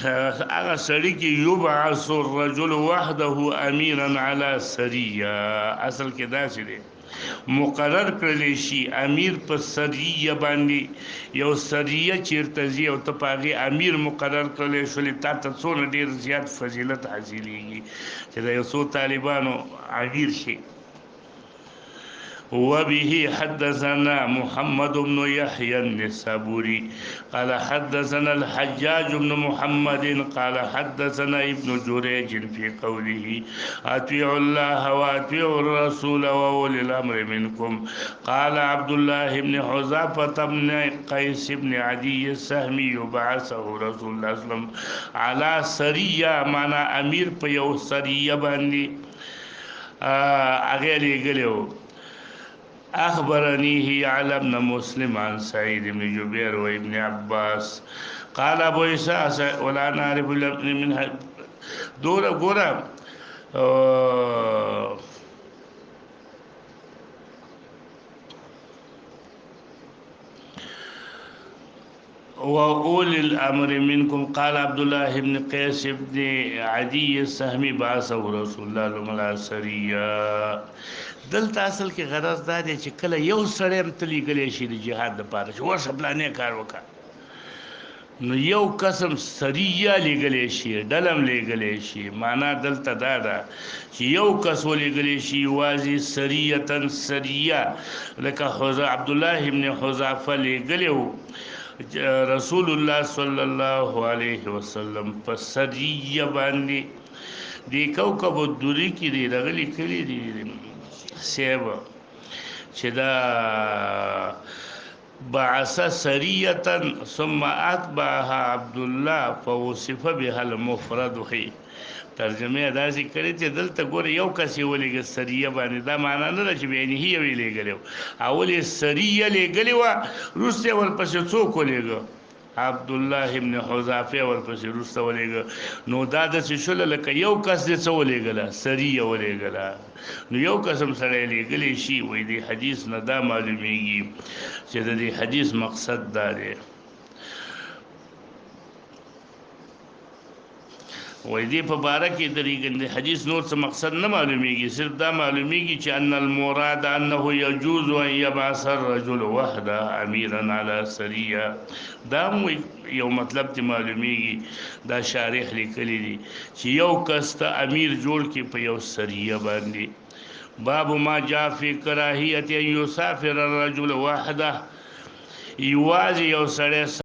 هغه سړی کې یبعث الرجل وحده اميرا على سریه، اصل کې دا څه دی مقرر کړل شي امیر په سریه باندې، یو سریه چیرته زی او ته پاغي امیر مقرر کړل شو تا ته څونه ډیر زیات فضیلت حاصلېږي چې دا یو څو طالبانو امیر شي. وبه حدثنا محمد بن يحيى النسابوري قال حدثنا الحجاج بن محمد قال حدثنا ابن جريج في قوله اطيعوا الله واطيعوا الرسول واولي الامر منكم. قال عبد الله بن حذافة بن قيس بن عدي السهمي بعثه رسول الله صلى الله عليه وسلم على سريه، معنا امیر په یو سریه باندې هغه لګلو. أخبرنيه على ابن مسلم عن سعيد بن جبير وابن عباس قال أبو إسحاق ولا نعرف من دورة قرى وأولي الأمر منكم. قال عبد الله بن قيس بن عدي السهمي بعثه رسول الله على سرية. دلته اصل کې غرض دا دی چې کله یو سړی هم تلی غلی شي د جهاد لپاره چې ورشه پلانې کار وکړه، نو یو قسم سریه لګلی شي، ډلم لګلی شي. معنا دلته دا ده چې یو کس ولګلی شي یوازې سریه سریه، لکه عبد الله ابن حذافه لګلی و رسول الله صلی الله علیه وسلم په سریه باندې. دی کوكب الدری کې دی رغلی کلی دی سیب چې دا بعث سریه ثم اتبعها عبد الله فوصف بها المفرد. هي ترجمه دا چې کړي چې دلته ګوره یو کس ولېږه سریه باندې، دا معنا نه ده چې بیان هي ویلېږلو اولې سریه لېږلې وه وروسته ورپسې څوک ولېږه عبد الله ابن حذافه ورپسې وروسته ولېږه. نو دا داسې شوله لکه یو کس دې څه ولېږله سریه ولېږله، نو یو قسم سړی لېږلی شي. وایي دې حدیث نه دا معلومیږي چې د دې حدیث مقصد دا دی. وای دې په باره کې د حدیث نور څه مقصد نه معلومیږي، صرف دا معلومیږي چې ان المراد انه يجوز ان يبعث الرجل وحده اميرا على سريه. دا یو مطلب ته معلومیږي، دا شارح لیکلی دی چې یو کس ته امیر جوړ کې په یو سریه باندې. باب ما جاء في كراهيه ان يسافر الرجل وحده، یوازې یو سړی